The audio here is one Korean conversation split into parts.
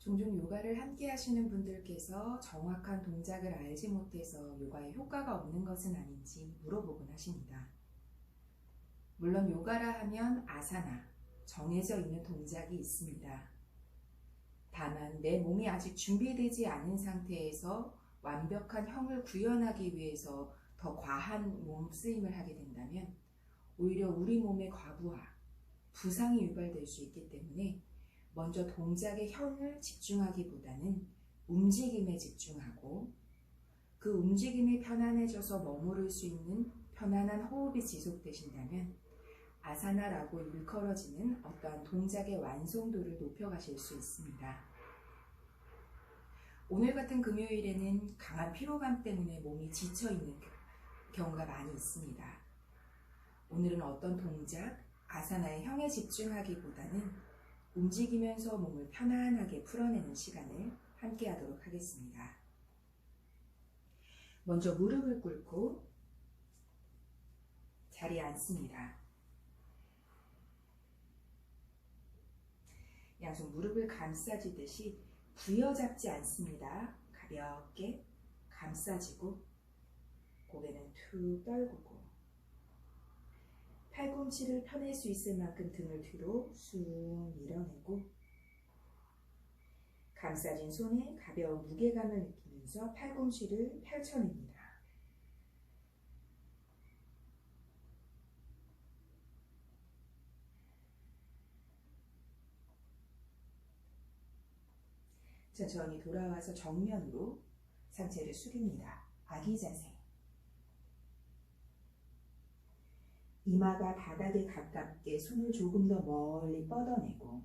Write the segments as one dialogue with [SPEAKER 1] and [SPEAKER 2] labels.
[SPEAKER 1] 종종 요가를 함께 하시는 분들께서 정확한 동작을 알지 못해서 요가에 효과가 없는 것은 아닌지 물어보곤 하십니다. 물론 요가라 하면 아사나, 정해져 있는 동작이 있습니다. 다만 내 몸이 아직 준비되지 않은 상태에서 완벽한 형을 구현하기 위해서 더 과한 몸쓰임을 하게 된다면 오히려 우리 몸의 과부하, 부상이 유발될 수 있기 때문에 먼저 동작의 형을 집중하기보다는 움직임에 집중하고 그 움직임이 편안해져서 머무를 수 있는 편안한 호흡이 지속되신다면 아사나라고 일컬어지는 어떠한 동작의 완성도를 높여가실 수 있습니다. 오늘 같은 금요일에는 강한 피로감 때문에 몸이 지쳐있는 경우가 많이 있습니다. 오늘은 어떤 동작, 아사나의 형에 집중하기보다는 움직이면서 몸을 편안하게 풀어내는 시간을 함께 하도록 하겠습니다. 먼저 무릎을 꿇고 자리에 앉습니다. 양손 무릎을 감싸지듯이 부여잡지 않습니다. 가볍게 감싸지고 고개는 툭 떨구고 팔꿈치를 펴낼 수 있을 만큼 등을 뒤로 쑥 밀어내고 감싸진 손에 가벼운 무게감을 느끼면서 팔꿈치를 펼쳐냅니다. 천천히 돌아와서 정면으로 상체를 숙입니다. 아기 자세. 이마가 바닥에 가깝게 손을 조금 더 멀리 뻗어내고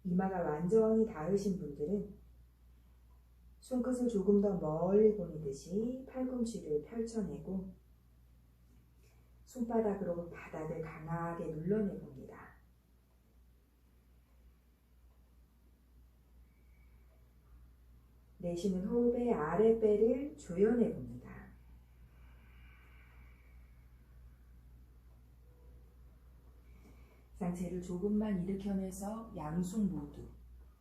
[SPEAKER 1] 이마가 완전히 닿으신 분들은 손끝을 조금 더 멀리 보내듯이 팔꿈치를 펼쳐내고 손바닥으로 바닥을 강하게 눌러내봅니다. 내쉬는 호흡에 아랫배를 조여내봅니다. 상체를 조금만 일으켜내서 양손 모두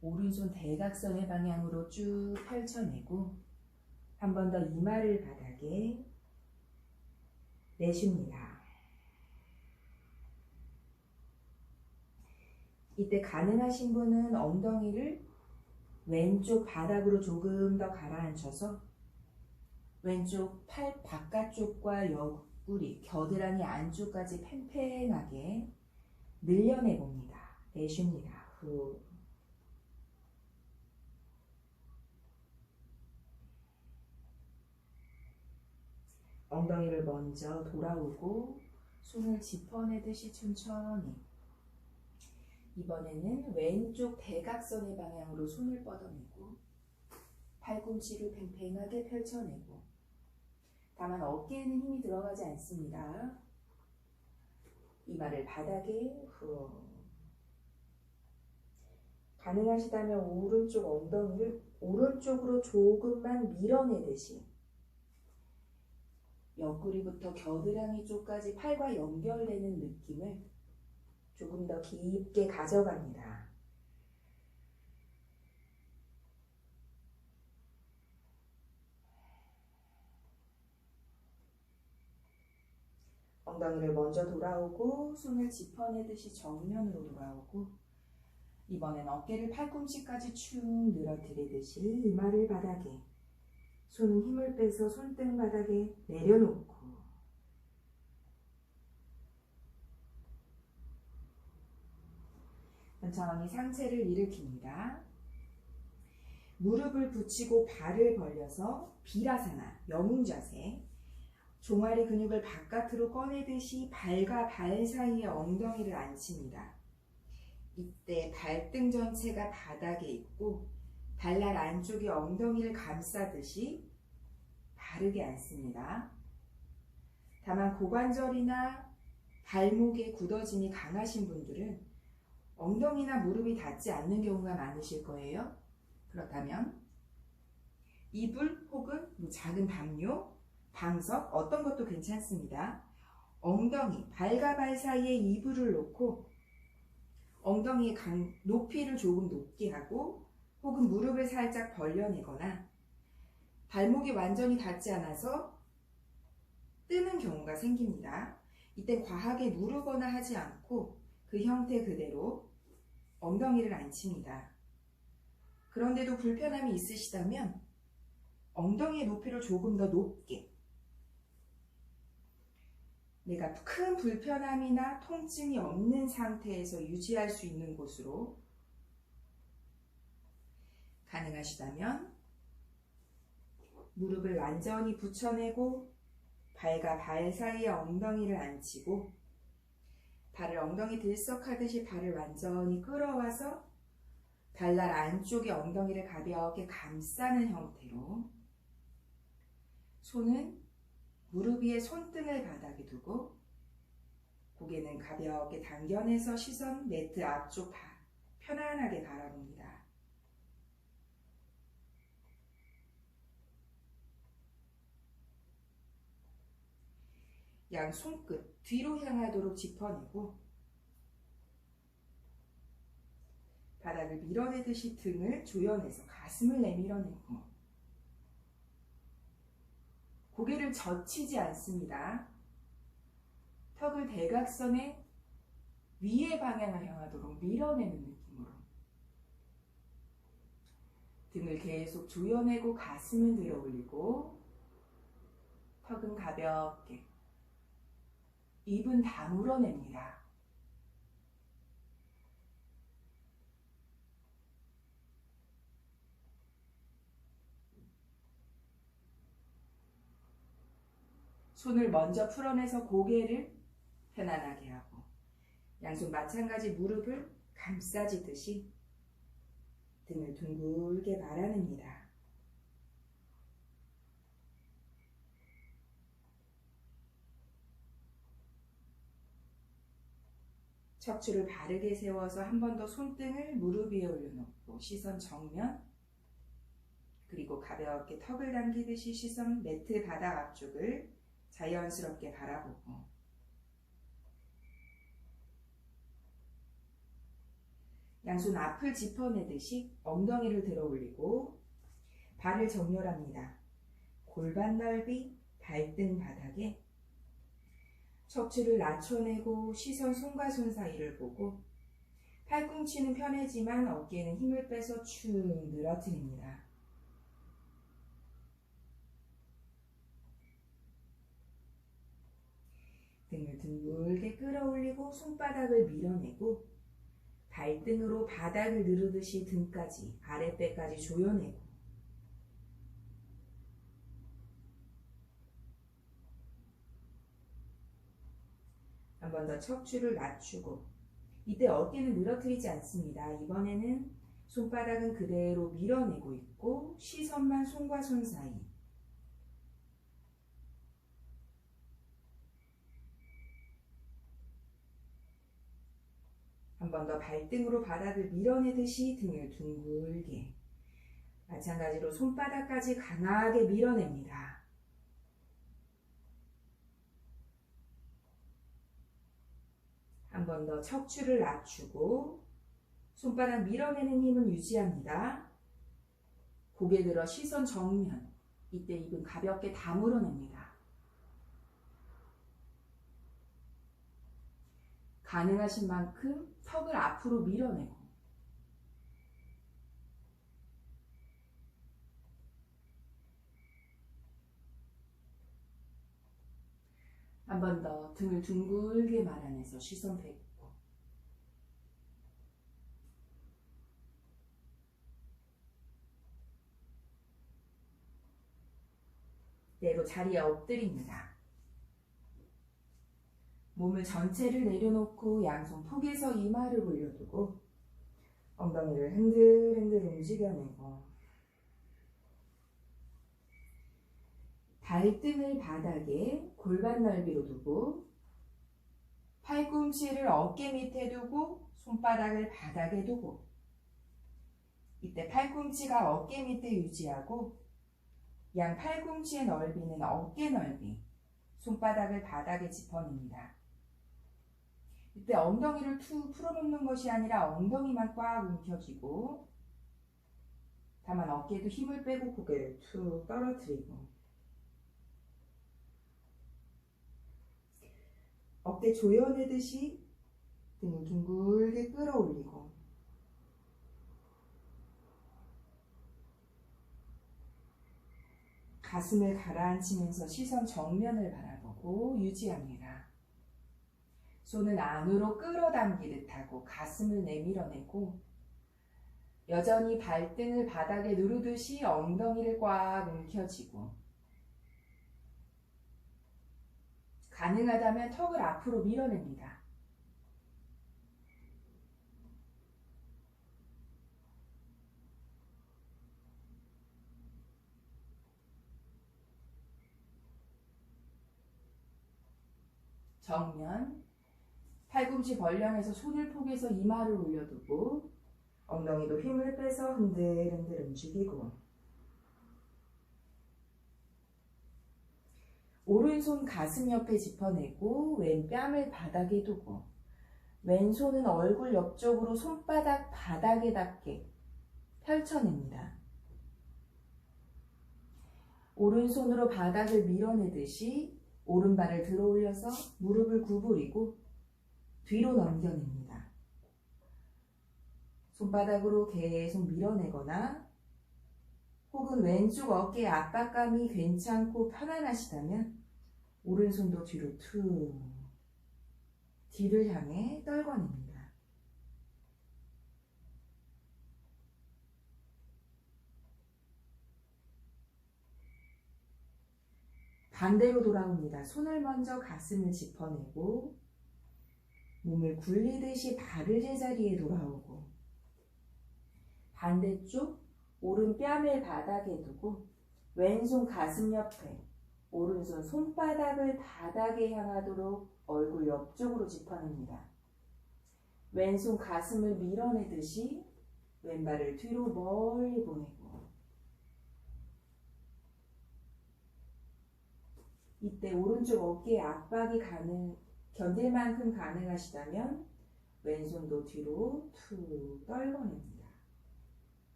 [SPEAKER 1] 오른손 대각선의 방향으로 쭉 펼쳐내고 한 번 더 이마를 바닥에 내쉽니다. 이때 가능하신 분은 엉덩이를 왼쪽 바닥으로 조금 더 가라앉혀서 왼쪽 팔 바깥쪽과 옆구리, 겨드랑이 안쪽까지 팽팽하게 늘려내봅니다. 내쉽니다. 후. 엉덩이를 먼저 돌아오고 손을 짚어내듯이 천천히 이번에는 왼쪽 대각선의 방향으로 손을 뻗어내고 팔꿈치를 팽팽하게 펼쳐내고 다만 어깨에는 힘이 들어가지 않습니다. 이마를 바닥에 후. 가능하시다면 오른쪽 엉덩이를 오른쪽으로 조금만 밀어내듯이 옆구리부터 겨드랑이 쪽까지 팔과 연결되는 느낌을 조금 더 깊게 가져갑니다. 엉덩이를 먼저 돌아오고 손을 짚어내듯이 정면으로 돌아오고 이번엔 어깨를 팔꿈치까지 축 늘어뜨리듯이 이마를 바닥에 손은 힘을 빼서 손등 바닥에 내려놓고 천천히 상체를 일으킵니다. 무릎을 붙이고 발을 벌려서 비라사나, 영웅 자세. 종아리 근육을 바깥으로 꺼내듯이 발과 발 사이에 엉덩이를 앉힙니다. 이때 발등 전체가 바닥에 있고 발날 안쪽이 엉덩이를 감싸듯이 바르게 앉습니다. 다만 고관절이나 발목에 굳어짐이 강하신 분들은 엉덩이나 무릎이 닿지 않는 경우가 많으실 거예요. 그렇다면 이불 혹은 작은 담요, 방석 어떤 것도 괜찮습니다. 엉덩이, 발과 발 사이에 이불을 놓고 엉덩이의 높이를 조금 높게 하고 혹은 무릎을 살짝 벌려내거나 발목이 완전히 닿지 않아서 뜨는 경우가 생깁니다. 이때 과하게 누르거나 하지 않고 그 형태 그대로 엉덩이를 앉힙니다. 그런데도 불편함이 있으시다면 엉덩이의 높이를 조금 더 높게, 내가 큰 불편함이나 통증이 없는 상태에서 유지할 수 있는 곳으로, 가능하시다면 무릎을 완전히 붙여내고 발과 발 사이에 엉덩이를 앉히고 발을 엉덩이 들썩하듯이 발을 완전히 끌어와서 발날 안쪽에 엉덩이를 가볍게 감싸는 형태로, 손은 무릎 위에 손등을 바닥에 두고 고개는 가볍게 당겨내서 시선 매트 앞쪽 편안하게 바라봅니다. 양 손끝 뒤로 향하도록 짚어내고 바닥을 밀어내듯이 등을 조여내서 가슴을 내밀어내고 고개를 젖히지 않습니다. 턱을 대각선의 위의 방향을 향하도록 밀어내는 느낌으로 등을 계속 조여내고 가슴은 들어 올리고 턱은 가볍게, 입은 다물어냅니다. 손을 먼저 풀어내서 고개를 편안하게 하고 양손 마찬가지 무릎을 감싸지듯이 등을 둥글게 말아냅니다. 척추를 바르게 세워서 한 번 더 손등을 무릎 위에 올려놓고 시선 정면, 그리고 가볍게 턱을 당기듯이 시선 매트 바닥 앞쪽을 자연스럽게 바라보고 양손 앞을 짚어내듯이 엉덩이를 들어 올리고 발을 정렬합니다. 골반 넓이, 발등 바닥에 척추를 낮춰내고 시선 손과 손 사이를 보고 팔꿈치는 편해지만 어깨에는 힘을 빼서 축 늘어뜨립니다. 등을 둥글게 끌어올리고 손바닥을 밀어내고 발등으로 바닥을 누르듯이 등까지 아랫배까지 조여내고 한 번 더 척추를 낮추고 이때 어깨는 늘어뜨리지 않습니다. 이번에는 손바닥은 그대로 밀어내고 있고 시선만 손과 손 사이, 한 번 더 발등으로 바닥을 밀어내듯이 등을 둥글게, 마찬가지로 손바닥까지 강하게 밀어냅니다. 한 번 더 척추를 낮추고 손바닥 밀어내는 힘은 유지합니다. 고개 들어 시선 정면, 이때 입은 가볍게 다물어냅니다. 가능하신 만큼 턱을 앞으로 밀어내고 한 번 더 등을 둥글게 말아내서 시선 뱉고 내로 자리에 엎드립니다. 몸을 전체를 내려놓고 양손 폭에서 이마를 올려두고 엉덩이를 흔들흔들 움직여내고 발등을 바닥에 골반 넓이로 두고 팔꿈치를 어깨 밑에 두고 손바닥을 바닥에 두고 이때 팔꿈치가 어깨 밑에 유지하고 양 팔꿈치의 넓이는 어깨 넓이, 손바닥을 바닥에 짚어냅니다. 이때 엉덩이를 툭 풀어놓는 것이 아니라 엉덩이만 꽉 움켜쥐고, 다만 어깨에도 힘을 빼고 고개를 툭 떨어뜨리고, 어깨 조여내듯이 등을 둥글게 끌어올리고, 가슴을 가라앉히면서 시선 정면을 바라보고 유지합니다. 손은 안으로 끌어당기듯 하고 가슴을 내밀어내고, 여전히 발등을 바닥에 누르듯이 엉덩이를 꽉 움켜쥐고, 가능하다면 턱을 앞으로 밀어냅니다. 정면, 팔꿈치 벌려내서 손을 포개서 이마를 올려두고, 엉덩이도 힘을 빼서 흔들흔들 움직이고, 오른손 가슴 옆에 짚어내고 왼 뺨을 바닥에 두고, 왼손은 얼굴 옆쪽으로 손바닥 바닥에 닿게 펼쳐냅니다. 오른손으로 바닥을 밀어내듯이 오른발을 들어 올려서 무릎을 구부리고 뒤로 넘겨냅니다. 손바닥으로 계속 밀어내거나 혹은 왼쪽 어깨의 압박감이 괜찮고 편안하시다면 오른손도 뒤로 툭 뒤를 향해 떨궈냅니다. 반대로 돌아옵니다. 손을 먼저 가슴을 짚어내고 몸을 굴리듯이 발을 제자리에 돌아오고, 반대쪽 오른 뺨을 바닥에 두고 왼손 가슴 옆에 오른손 손바닥을 바닥에 향하도록 얼굴 옆쪽으로 짚어냅니다. 왼손 가슴을 밀어내듯이 왼발을 뒤로 멀리 보내고, 이때 오른쪽 어깨에 압박이 견딜 만큼 가능하시다면 왼손도 뒤로 툭 떨궈냅니다.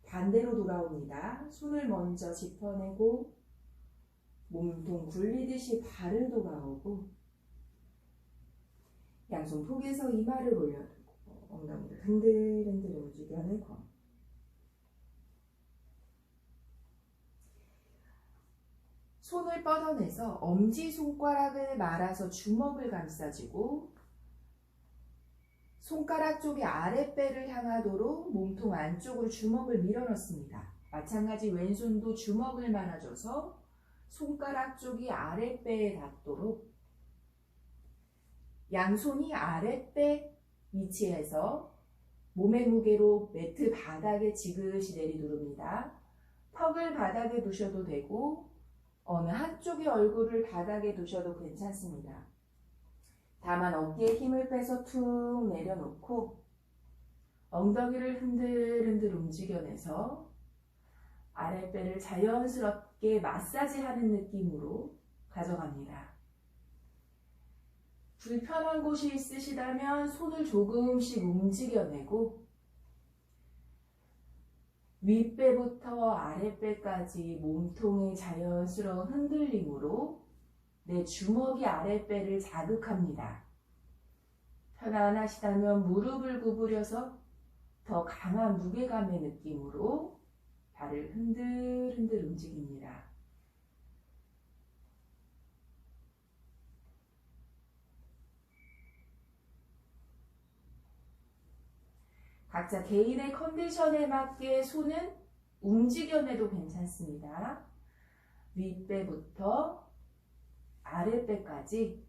[SPEAKER 1] 반대로 돌아옵니다. 손을 먼저 짚어내고 몸통 굴리듯이 발을 돌아오고, 양손 포개서 이마를 올려두고 엉덩이를 흔들흔들 움직여내고, 손을 뻗어내서 엄지손가락을 말아서 주먹을 감싸주고 손가락 쪽이 아랫배를 향하도록 몸통 안쪽으로 주먹을 밀어넣습니다. 마찬가지 왼손도 주먹을 말아줘서 손가락 쪽이 아랫배에 닿도록 양손이 아랫배 위치에서 몸의 무게로 매트 바닥에 지그시 내리누릅니다. 턱을 바닥에 두셔도 되고 어느 한쪽의 얼굴을 바닥에 두셔도 괜찮습니다. 다만 어깨에 힘을 빼서 툭 내려놓고 엉덩이를 흔들흔들 움직여내서 아랫배를 자연스럽게 마사지하는 느낌으로 가져갑니다. 불편한 곳이 있으시다면 손을 조금씩 움직여내고 윗배부터 아랫배까지 몸통의 자연스러운 흔들림으로 내 주먹이 아랫배를 자극합니다. 편안하시다면 무릎을 구부려서 더 강한 무게감의 느낌으로 발을 흔들흔들 움직입니다. 각자 개인의 컨디션에 맞게 손은 움직여내도 괜찮습니다. 윗배부터 아랫배까지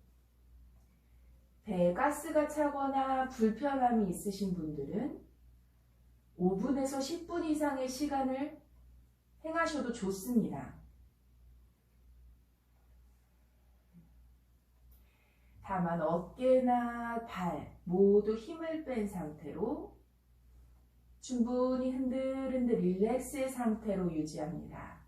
[SPEAKER 1] 배에 가스가 차거나 불편함이 있으신 분들은 5분에서 10분 이상의 시간을 행하셔도 좋습니다. 다만 어깨나 발 모두 힘을 뺀 상태로 충분히 흔들흔들 릴렉스의 상태로 유지합니다.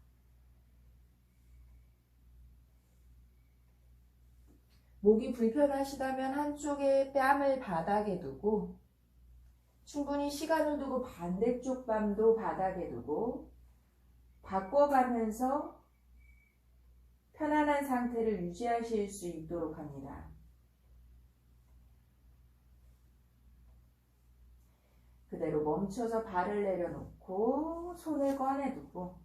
[SPEAKER 1] 목이 불편하시다면 한쪽에 뺨을 바닥에 두고 충분히 시간을 두고 반대쪽 뺨도 바닥에 두고 바꿔가면서 편안한 상태를 유지하실 수 있도록 합니다. 그대로 멈춰서 발을 내려놓고 손을 꺼내두고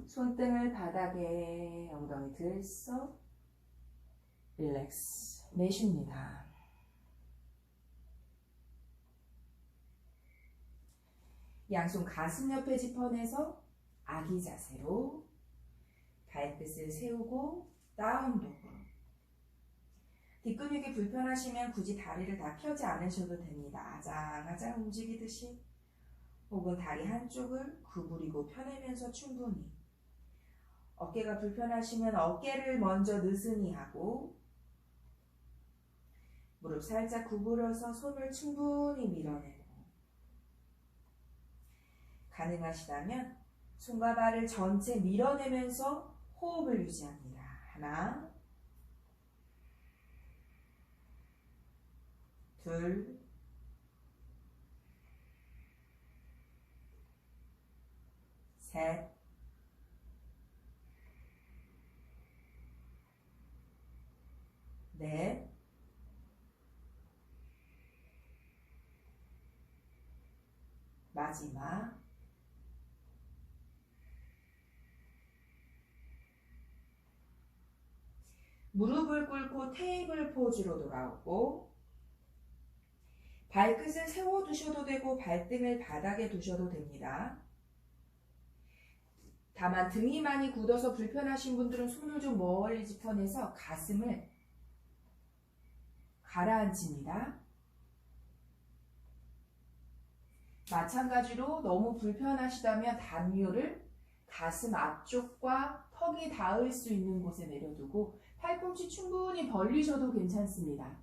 [SPEAKER 1] 손등을 바닥에 엉덩이 들썩 릴렉스 내쉽니다. 양손 가슴 옆에 짚어내서 아기 자세로 발끝을 세우고 다운도그. 뒷근육이 불편하시면 굳이 다리를 다 펴지 않으셔도 됩니다. 아장아장 움직이듯이 혹은 다리 한쪽을 구부리고 펴내면서 충분히. 어깨가 불편하시면 어깨를 먼저 느슨히 하고 무릎 살짝 구부려서 손을 충분히 밀어내고 가능하시다면 손과 발을 전체 밀어내면서 호흡을 유지합니다. 하나, 둘, 셋, 넷, 마지막 무릎을 꿇고 테이블 포즈로 돌아오고 발끝을 세워두셔도 되고 발등을 바닥에 두셔도 됩니다. 다만 등이 많이 굳어서 불편하신 분들은 손을 좀 멀리 짚어내서 가슴을 가라앉힙니다. 마찬가지로 너무 불편하시다면 담요를 가슴 앞쪽과 턱이 닿을 수 있는 곳에 내려두고 팔꿈치 충분히 벌리셔도 괜찮습니다.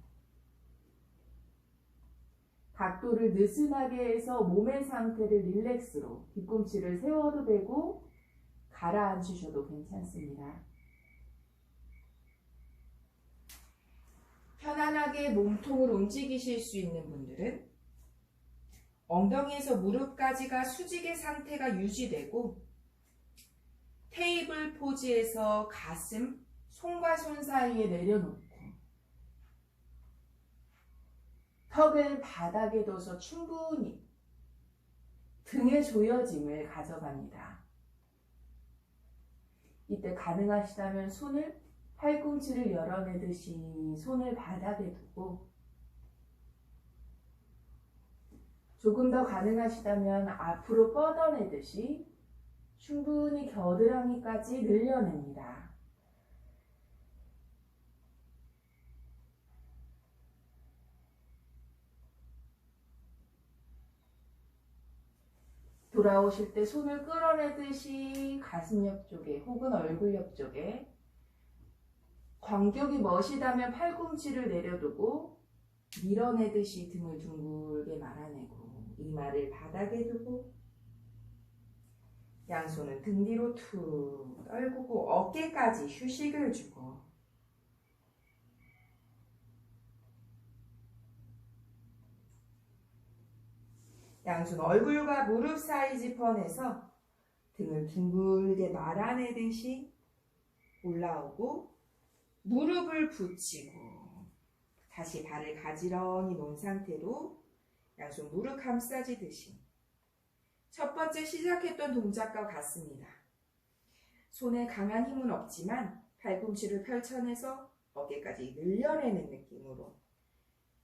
[SPEAKER 1] 각도를 느슨하게 해서 몸의 상태를 릴렉스로 뒤꿈치를 세워도 되고 가라앉으셔도 괜찮습니다. 편안하게 몸통을 움직이실 수 있는 분들은 엉덩이에서 무릎까지가 수직의 상태가 유지되고 테이블 포즈에서 가슴, 손과 손 사이에 내려놓고 턱을 바닥에 둬서 충분히 등의 조여짐을 가져갑니다. 이때 가능하시다면 손을 팔꿈치를 열어내듯이 손을 바닥에 두고 조금 더 가능하시다면 앞으로 뻗어내듯이 충분히 겨드랑이까지 늘려냅니다. 돌아오실 때 손을 끌어내듯이 가슴 옆쪽에 혹은 얼굴 옆쪽에 광격이 멋이다면 팔꿈치를 내려두고 밀어내듯이 등을 둥글게 말아내고 이마를 바닥에 두고 양손은 등 뒤로 툭 떨구고 어깨까지 휴식을 주고 양손 얼굴과 무릎 사이 짚어내서 등을 둥글게 말아내듯이 올라오고 무릎을 붙이고 다시 발을 가지런히 놓은 상태로 양손 무릎 감싸지듯이 첫 번째 시작했던 동작과 같습니다. 손에 강한 힘은 없지만 팔꿈치를 펼쳐내서 어깨까지 늘려내는 느낌으로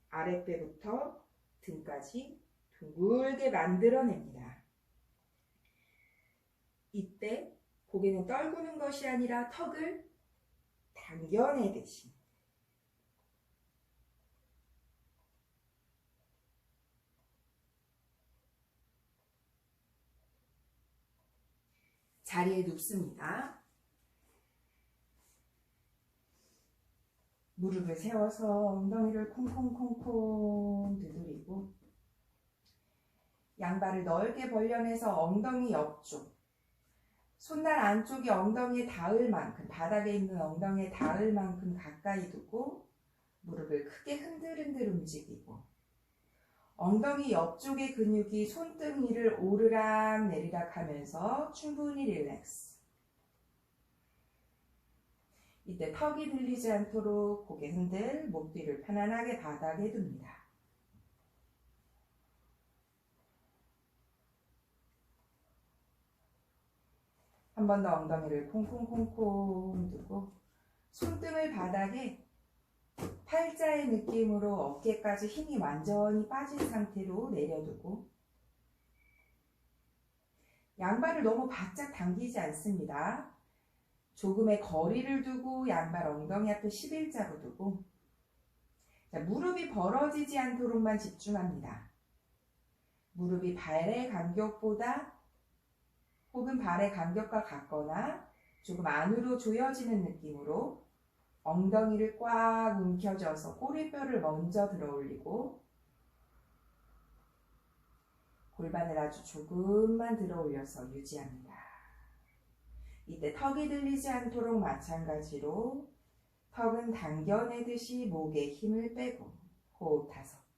[SPEAKER 1] 아랫배부터 등까지 둥글게 만들어냅니다. 이때 고개는 떨구는 것이 아니라 턱을 당겨내듯이 자리에 눕습니다. 무릎을 세워서 엉덩이를 콩콩콩콩 두드리고 양발을 넓게 벌려내서 엉덩이 옆쪽, 손날 안쪽이 엉덩이에 닿을 만큼, 바닥에 있는 엉덩이에 닿을 만큼 가까이 두고 무릎을 크게 흔들흔들 움직이고 엉덩이 옆쪽의 근육이 손등 위를 오르락 내리락 하면서 충분히 릴렉스. 이때 턱이 들리지 않도록 고개 흔들, 목 뒤를 편안하게 바닥에 둡니다. 한 번 더 엉덩이를 콩콩콩콩 두고 손등을 바닥에 팔자의 느낌으로 어깨까지 힘이 완전히 빠진 상태로 내려두고 양발을 너무 바짝 당기지 않습니다. 조금의 거리를 두고 양발 엉덩이 앞에 11자로 두고 무릎이 벌어지지 않도록만 집중합니다. 무릎이 발의 간격보다 혹은 발의 간격과 같거나 조금 안으로 조여지는 느낌으로 엉덩이를 꽉 움켜쥐어서 꼬리뼈를 먼저 들어 올리고 골반을 아주 조금만 들어 올려서 유지합니다. 이때 턱이 들리지 않도록 마찬가지로 턱은 당겨내듯이 목에 힘을 빼고 호흡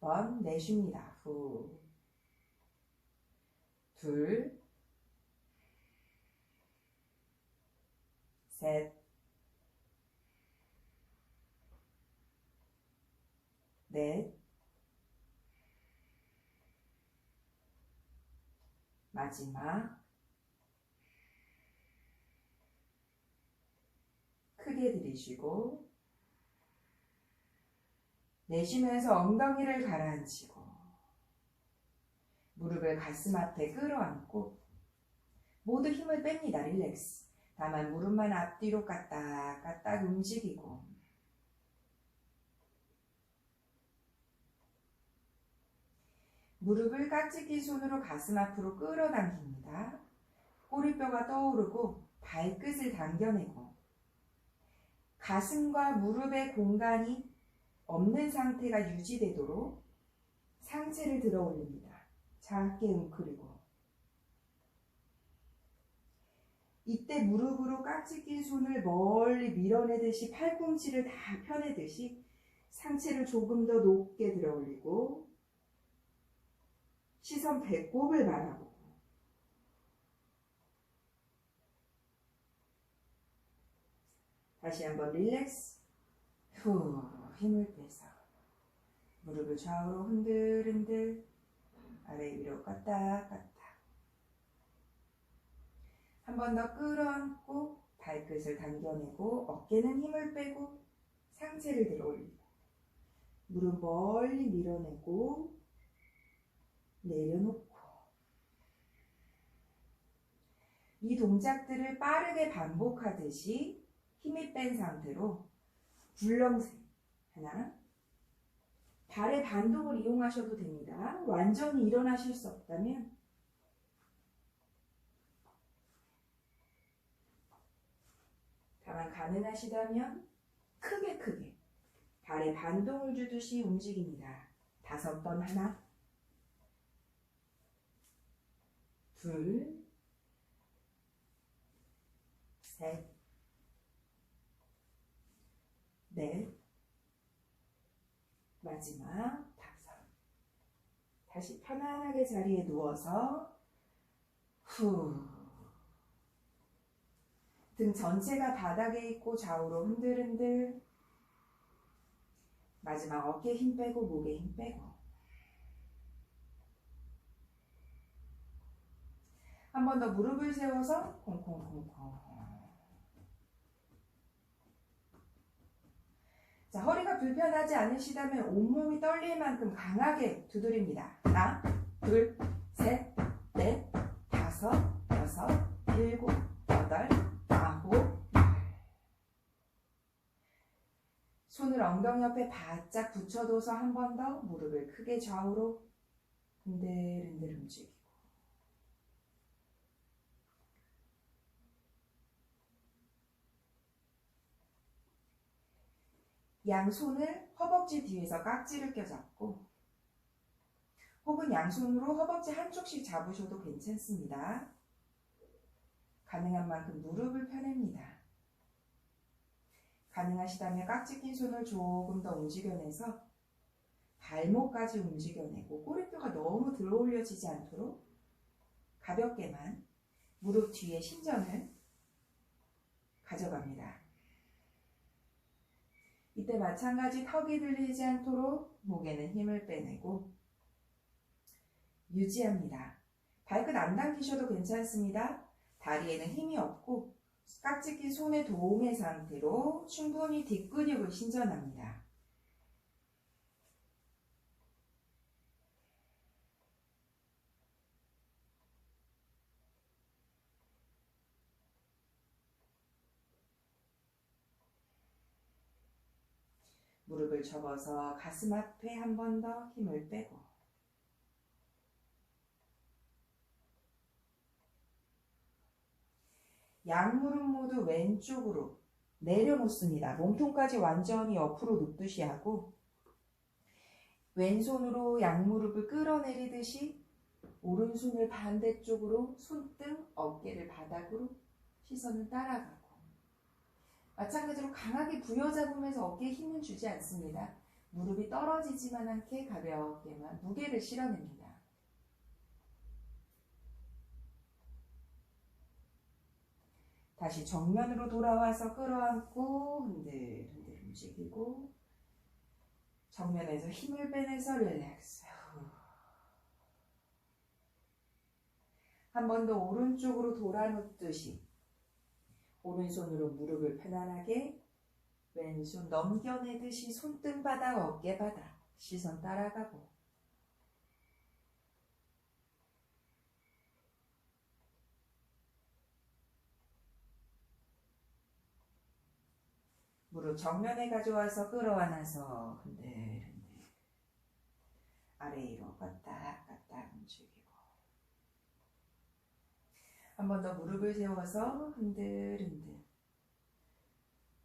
[SPEAKER 1] 5번 내쉽니다. 후, 둘, 셋, 넷, 마지막 크게 들이쉬고 내쉬면서 엉덩이를 가라앉히고 무릎을 가슴 앞에 끌어안고 모두 힘을 뺍니다. 릴렉스. 다만 무릎만 앞뒤로 까딱까딱 움직이고 무릎을 깍지 낀 손으로 가슴 앞으로 끌어당깁니다. 꼬리뼈가 떠오르고 발끝을 당겨내고 가슴과 무릎의 공간이 없는 상태가 유지되도록 상체를 들어 올립니다. 작게 웅크리고 이때 무릎으로 깍지 낀 손을 멀리 밀어내듯이 팔꿈치를 다 펴내듯이 상체를 조금 더 높게 들어 올리고 시선 배꼽을 바라보고 다시 한번 릴렉스. 후, 힘을 빼서 무릎을 좌우로 흔들흔들 아래 위로 까딱까딱 한 번 더 끌어안고 발끝을 당겨내고 어깨는 힘을 빼고 상체를 들어 올리고 무릎 멀리 밀어내고 내려놓고 이 동작들을 빠르게 반복하듯이 힘이 뺀 상태로 굴렁쇠 하나, 발의 반동을 이용하셔도 됩니다. 완전히 일어나실 수 없다면 다만 가능하시다면 크게 발에 반동을 주듯이 움직입니다. 5번 하나, 둘, 셋, 넷, 마지막 5. 다시 편안하게 자리에 누워서 후, 등 전체가 바닥에 있고 좌우로 흔들흔들 마지막 어깨 힘 빼고 목에 힘 빼고 한 번 더 무릎을 세워서 콩콩콩콩. 자, 허리가 불편하지 않으시다면 온몸이 떨릴 만큼 강하게 두드립니다. 하나, 둘, 셋, 넷, 5, 6, 7, 8, 9, 10. 손을 엉덩이 옆에 바짝 붙여둬서 한 번 더 무릎을 크게 좌우로 흔들흔들 움직이고 양손을 허벅지 뒤에서 깍지를 껴잡고 혹은 양손으로 허벅지 한쪽씩 잡으셔도 괜찮습니다. 가능한 만큼 무릎을 펴냅니다. 가능하시다면 깍지 낀 손을 조금 더 움직여내서 발목까지 움직여내고 꼬리뼈가 너무 들어 올려지지 않도록 가볍게만 무릎 뒤에 신전을 가져갑니다. 이때 마찬가지 턱이 들리지 않도록 목에는 힘을 빼내고 유지합니다. 발끝 안 당기셔도 괜찮습니다. 다리에는 힘이 없고 깍지 낀 손의 도움의 상태로 충분히 뒷근육을 신전합니다. 무릎을 접어서 가슴 앞에 한 번 더 힘을 빼고 양무릎 모두 왼쪽으로 내려놓습니다. 몸통까지 완전히 옆으로 눕듯이 하고 왼손으로 양무릎을 끌어내리듯이 오른손을 반대쪽으로 손등, 어깨를 바닥으로 시선을 따라가고 마찬가지로 강하게 부여잡으면서 어깨에 힘은 주지 않습니다. 무릎이 떨어지지만 않게 가볍게만 무게를 실어냅니다. 다시 정면으로 돌아와서 끌어안고 흔들흔들 움직이고 정면에서 힘을 빼내서 릴렉스. 한 번 더 오른쪽으로 돌아놓듯이 오른손으로 무릎을 편안하게 왼손 넘겨내듯이 손등바닥, 어깨바닥 시선 따라가고 무릎 정면에 가져와서 끌어안아서 흔들흔들 아래로 까딱까딱 움직이고 한 번 더 무릎을 세워서 흔들흔들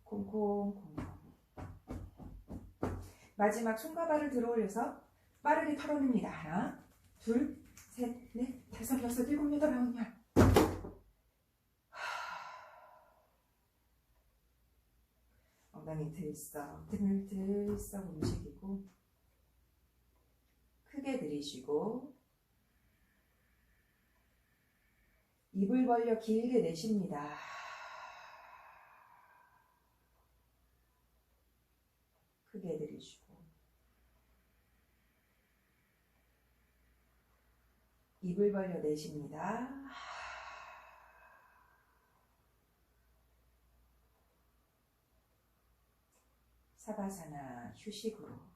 [SPEAKER 1] 콩콩콩콩 마지막 손과 발을 들어 올려서 빠르게 털어냅니다. 하나, 둘, 셋, 넷, 다섯, 여섯, 일곱, 여덟, 아홉, 열. 엉덩이 들썩 들썩 움직이고 크게 들이쉬고 입을 벌려 길게 내쉽니다. 크게 들이쉬고 입을 벌려 내쉽니다. 사바사나 휴식으로